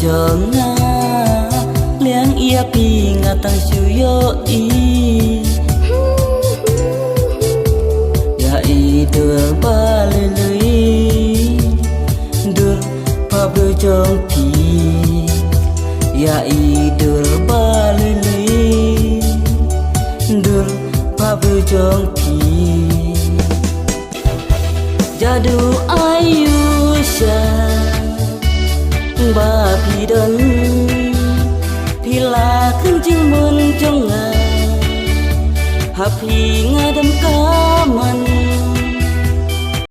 cho nga liang ia pi nga tang siu yo i ya i đường ba lê lưới đường pa bơ trong pi ya i đường ba lê lưới đường pa bơ trong pi jadu ayusha ba pi đơn pi là khinh chinh muôn trong ngài hà pi nga